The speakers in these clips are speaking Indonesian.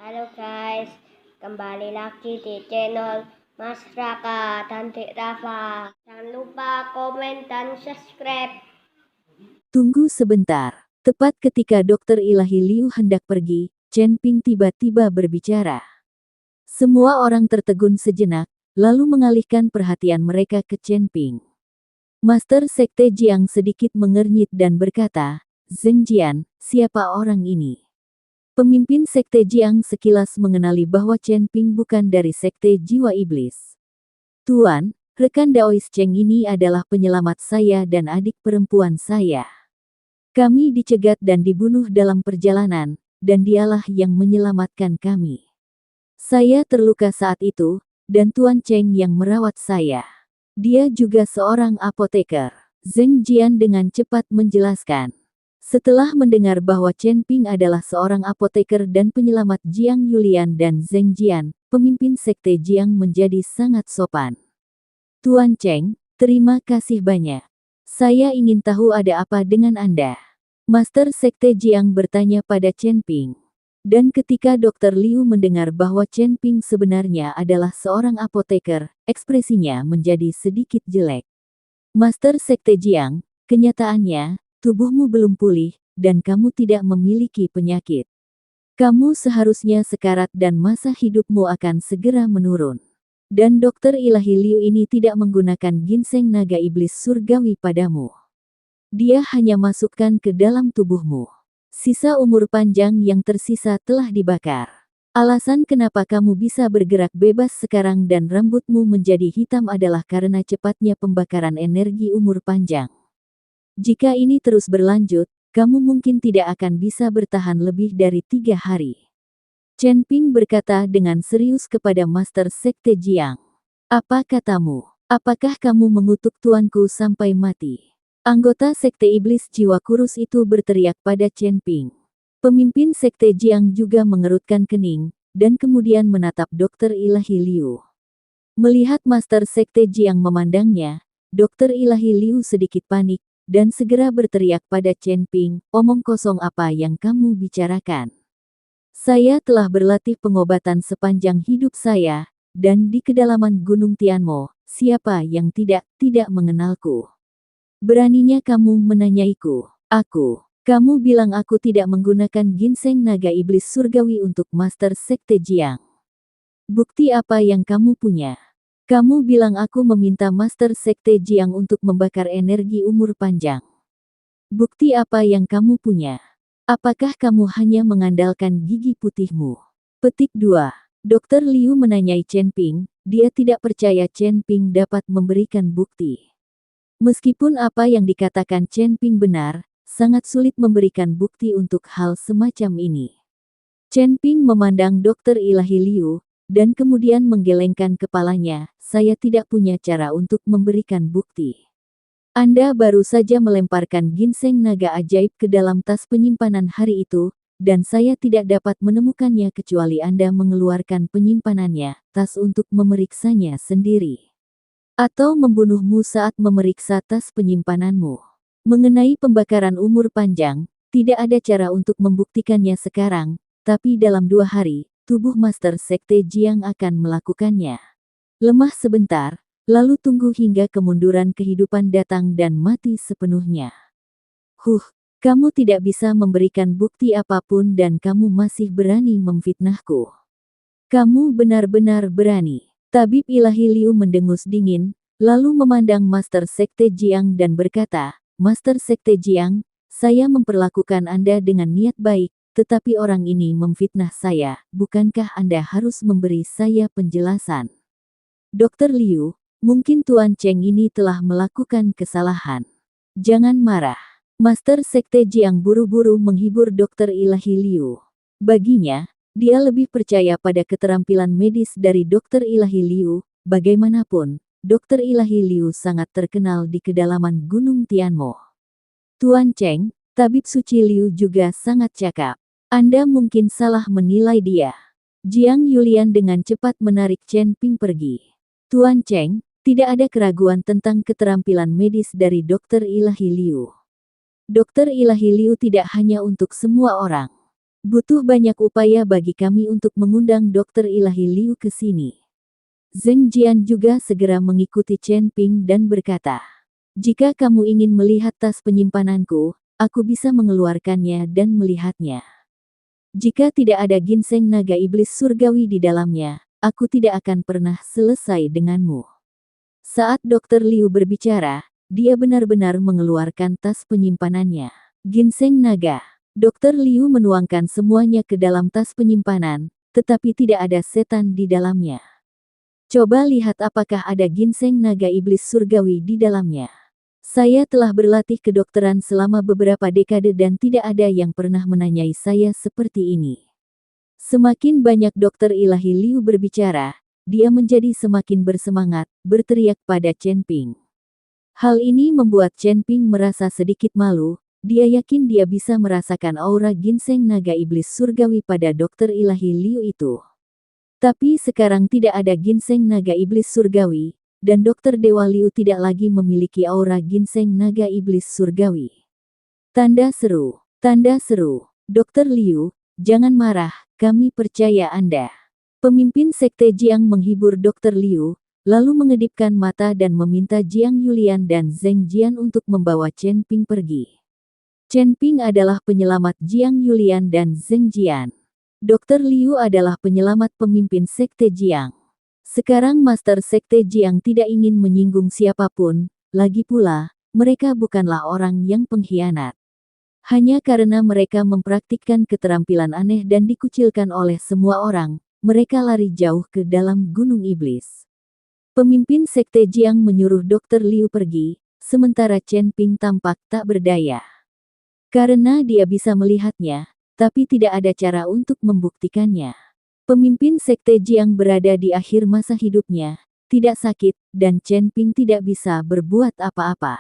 Halo guys, kembali lagi di channel Mas Raka dan Dek Rafa. Jangan lupa komen dan subscribe. Tunggu sebentar. Tepat ketika Dokter Ilahi Liu hendak pergi, Chen Ping tiba-tiba berbicara. Semua orang tertegun sejenak, lalu mengalihkan perhatian mereka ke Chen Ping. Master Sekte Jiang sedikit mengernyit dan berkata, "Zheng Jian, siapa orang ini?" Pemimpin Sekte Jiang sekilas mengenali bahwa Chen Ping bukan dari Sekte Jiwa Iblis. "Tuan, rekan Daois Cheng ini adalah penyelamat saya dan adik perempuan saya. Kami dicegat dan dibunuh dalam perjalanan, dan dialah yang menyelamatkan kami. Saya terluka saat itu, dan Tuan Cheng yang merawat saya. Dia juga seorang apoteker." Zheng Jian dengan cepat menjelaskan. Setelah mendengar bahwa Chen Ping adalah seorang apoteker dan penyelamat Jiang Yulian dan Zheng Jian, pemimpin Sekte Jiang menjadi sangat sopan. "Tuan Cheng, terima kasih banyak. Saya ingin tahu ada apa dengan Anda?" Master Sekte Jiang bertanya pada Chen Ping. Dan ketika Dr. Liu mendengar bahwa Chen Ping sebenarnya adalah seorang apoteker, ekspresinya menjadi sedikit jelek. "Master Sekte Jiang, kenyataannya, tubuhmu belum pulih, dan kamu tidak memiliki penyakit. Kamu seharusnya sekarat dan masa hidupmu akan segera menurun. Dan Dokter Ilahi Liu ini tidak menggunakan ginseng naga iblis surgawi padamu. Dia hanya masukkan ke dalam tubuhmu. Sisa umur panjang yang tersisa telah dibakar. Alasan kenapa kamu bisa bergerak bebas sekarang dan rambutmu menjadi hitam adalah karena cepatnya pembakaran energi umur panjang. Jika ini terus berlanjut, kamu mungkin tidak akan bisa bertahan lebih dari 3 hari. Chen Ping berkata dengan serius kepada Master Sekte Jiang. "Apa katamu? Apakah kamu mengutuk tuanku sampai mati?" Anggota Sekte Iblis Jiwa Kurus itu berteriak pada Chen Ping. Pemimpin Sekte Jiang juga mengerutkan kening, dan kemudian menatap Dokter Ilahi Liu. Melihat Master Sekte Jiang memandangnya, Dokter Ilahi Liu sedikit panik, dan segera berteriak pada Chen Ping, "Omong kosong apa yang kamu bicarakan? Saya telah berlatih pengobatan sepanjang hidup saya, dan di kedalaman Gunung Tianmo, siapa yang tidak mengenalku? Beraninya kamu menanyaiku, aku. Kamu bilang aku tidak menggunakan ginseng naga iblis surgawi untuk Master Sekte Jiang. Bukti apa yang kamu punya? Kamu bilang aku meminta Master Sekte Jiang untuk membakar energi umur panjang. Bukti apa yang kamu punya? Apakah kamu hanya mengandalkan gigi putihmu?" Petik 2. Dr. Liu menanyai Chen Ping, dia tidak percaya Chen Ping dapat memberikan bukti. Meskipun apa yang dikatakan Chen Ping benar, sangat sulit memberikan bukti untuk hal semacam ini. Chen Ping memandang Dokter Ilahi Liu, dan kemudian menggelengkan kepalanya, "Saya tidak punya cara untuk memberikan bukti. Anda baru saja melemparkan ginseng naga ajaib ke dalam tas penyimpanan hari itu, dan saya tidak dapat menemukannya kecuali Anda mengeluarkan penyimpanannya, tas untuk memeriksanya sendiri. Atau membunuhmu saat memeriksa tas penyimpananmu. Mengenai pembakaran umur panjang, tidak ada cara untuk membuktikannya sekarang, tapi dalam 2 hari, tubuh Master Sekte Jiang akan melakukannya. Lemah sebentar, lalu tunggu hingga kemunduran kehidupan datang dan mati sepenuhnya. Kamu tidak bisa memberikan bukti apapun dan kamu masih berani memfitnahku. Kamu benar-benar berani." Tabib Ilahi Liu mendengus dingin, lalu memandang Master Sekte Jiang dan berkata, "Master Sekte Jiang, saya memperlakukan Anda dengan niat baik, tetapi orang ini memfitnah saya, bukankah Anda harus memberi saya penjelasan?" "Dr. Liu, mungkin Tuan Cheng ini telah melakukan kesalahan. Jangan marah." Master Sekte Jiang buru-buru menghibur Dr. Ilahi Liu. Baginya, dia lebih percaya pada keterampilan medis dari Dokter Ilahi Liu. Bagaimanapun, Dokter Ilahi Liu sangat terkenal di kedalaman Gunung Tianmo. "Tuan Cheng, Tabib Suci Liu juga sangat cakap. Anda mungkin salah menilai dia." Jiang Yulian dengan cepat menarik Chen Ping pergi. "Tuan Cheng, tidak ada keraguan tentang keterampilan medis dari Dokter Ilahi Liu. Dokter Ilahi Liu tidak hanya untuk semua orang. Butuh banyak upaya bagi kami untuk mengundang Dokter Ilahi Liu ke sini. Zheng Jian juga segera mengikuti Chen Ping dan berkata, "Jika kamu ingin melihat tas penyimpananku, aku bisa mengeluarkannya dan melihatnya. Jika tidak ada ginseng naga iblis surgawi di dalamnya, aku tidak akan pernah selesai denganmu." Saat Dokter Liu berbicara, dia benar-benar mengeluarkan tas penyimpanannya. Ginseng naga. Dokter Liu menuangkan semuanya ke dalam tas penyimpanan, tetapi tidak ada setan di dalamnya. Coba lihat apakah ada ginseng naga iblis surgawi di dalamnya. Saya telah berlatih kedokteran selama beberapa dekade dan tidak ada yang pernah menanyai saya seperti ini. Semakin banyak Dokter Ilahi Liu berbicara, dia menjadi semakin bersemangat, berteriak pada Chen Ping. Hal ini membuat Chen Ping merasa sedikit malu. Dia yakin dia bisa merasakan aura ginseng naga iblis surgawi pada Dokter Ilahi Liu itu. Tapi sekarang tidak ada ginseng naga iblis surgawi, dan Dokter Dewa Liu tidak lagi memiliki aura ginseng naga iblis surgawi. Tanda seru. Tanda seru. Dokter Liu, jangan marah, kami percaya Anda. Pemimpin Sekte Jiang menghibur Dokter Liu, lalu mengedipkan mata dan meminta Jiang Yulian dan Zheng Jian untuk membawa Chen Ping pergi. Chen Ping adalah penyelamat Jiang Yulian dan Zheng Jian. Dokter Liu adalah penyelamat pemimpin Sekte Jiang. Sekarang Master Sekte Jiang tidak ingin menyinggung siapapun, lagi pula, mereka bukanlah orang yang pengkhianat. Hanya karena mereka mempraktikkan keterampilan aneh dan dikucilkan oleh semua orang, mereka lari jauh ke dalam gunung iblis. Pemimpin Sekte Jiang menyuruh Dokter Liu pergi, sementara Chen Ping tampak tak berdaya. Karena dia bisa melihatnya, tapi tidak ada cara untuk membuktikannya. Pemimpin Sekte Jiang berada di akhir masa hidupnya, tidak sakit, dan Chen Ping tidak bisa berbuat apa-apa.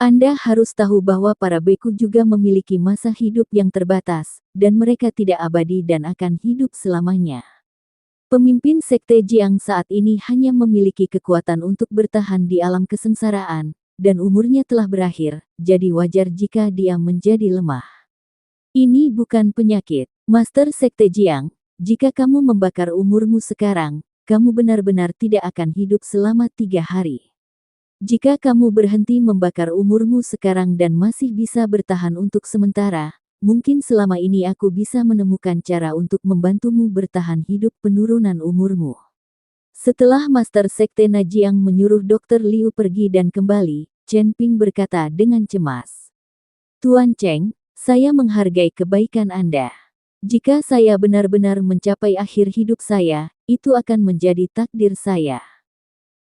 Anda harus tahu bahwa para beku juga memiliki masa hidup yang terbatas, dan mereka tidak abadi dan akan hidup selamanya. Pemimpin Sekte Jiang saat ini hanya memiliki kekuatan untuk bertahan di alam kesengsaraan, dan umurnya telah berakhir, jadi wajar jika dia menjadi lemah. Ini bukan penyakit, Master Sekte Jiang. Jika kamu membakar umurmu sekarang, kamu benar-benar tidak akan hidup selama 3 hari. Jika kamu berhenti membakar umurmu sekarang dan masih bisa bertahan untuk sementara, mungkin selama ini aku bisa menemukan cara untuk membantumu bertahan hidup penurunan umurmu. Setelah Master Sekte Najiang menyuruh Dokter Liu pergi dan kembali, Chen Ping berkata dengan cemas. Tuan Cheng, saya menghargai kebaikan Anda. Jika saya benar-benar mencapai akhir hidup saya, itu akan menjadi takdir saya.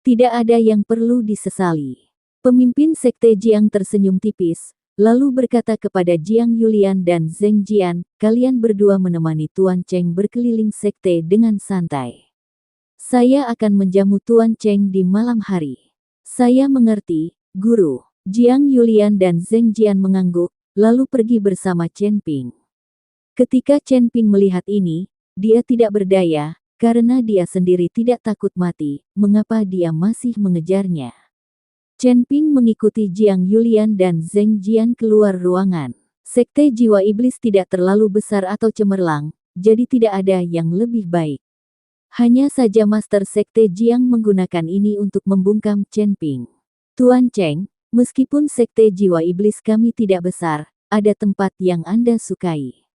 Tidak ada yang perlu disesali. Pemimpin Sekte Jiang tersenyum tipis, lalu berkata kepada Jiang Yulian dan Zheng Jian, kalian berdua menemani Tuan Cheng berkeliling sekte dengan santai. Saya akan menjamu Tuan Cheng di malam hari. Saya mengerti, Guru. Jiang Yulian dan Zheng Jian mengangguk, lalu pergi bersama Chen Ping. Ketika Chen Ping melihat ini, dia tidak berdaya, karena dia sendiri tidak takut mati, mengapa dia masih mengejarnya. Chen Ping mengikuti Jiang Yulian dan Zheng Jian keluar ruangan. Sekte jiwa iblis tidak terlalu besar atau cemerlang, jadi tidak ada yang lebih baik. Hanya saja Master Sekte Jiang menggunakan ini untuk membungkam Chen Ping. Tuan Cheng, meskipun Sekte jiwa iblis kami tidak besar, ada tempat yang Anda sukai.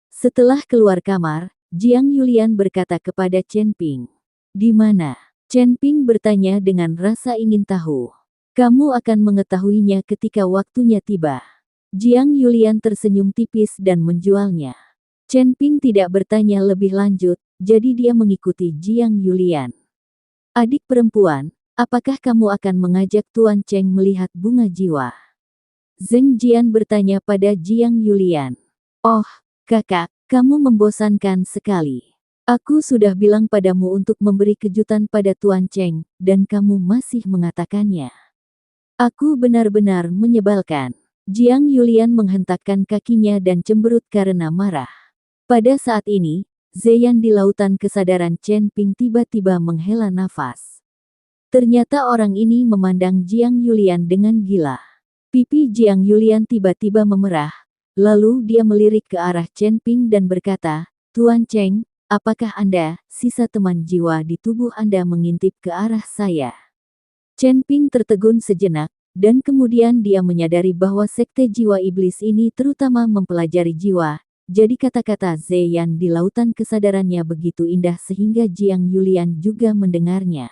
Setelah keluar kamar, Jiang Yulian berkata kepada Chen Ping. Di mana? Chen Ping bertanya dengan rasa ingin tahu. Kamu akan mengetahuinya ketika waktunya tiba. Jiang Yulian tersenyum tipis dan menjualnya. Chen Ping tidak bertanya lebih lanjut, jadi dia mengikuti Jiang Yulian. Adik perempuan, apakah kamu akan mengajak Tuan Cheng melihat bunga jiwa? Zheng Jian bertanya pada Jiang Yulian. Oh, kakak, kamu membosankan sekali. Aku sudah bilang padamu untuk memberi kejutan pada Tuan Cheng, dan kamu masih mengatakannya. Aku benar-benar menyebalkan. Jiang Yulian menghentakkan kakinya dan cemberut karena marah. Pada saat ini, Zeyan di lautan kesadaran Chen Ping tiba-tiba menghela nafas. Ternyata orang ini memandang Jiang Yulian dengan gila. Pipi Jiang Yulian tiba-tiba memerah, Lalu dia melirik ke arah Chen Ping dan berkata, "Tuan Cheng, apakah Anda, sisa teman jiwa di tubuh Anda mengintip ke arah saya?" Chen Ping tertegun sejenak, dan kemudian dia menyadari bahwa sekte jiwa iblis ini terutama mempelajari jiwa. Jadi kata-kata Zeyan di lautan kesadarannya begitu indah sehingga Jiang Yulian juga mendengarnya.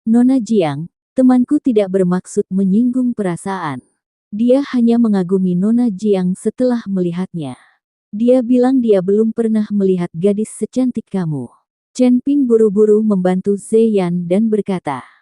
"Nona Jiang, temanku tidak bermaksud menyinggung perasaan. Dia hanya mengagumi Nona Jiang setelah melihatnya. Dia bilang dia belum pernah melihat gadis secantik kamu." Chen Ping buru-buru membantu Zeyan dan berkata,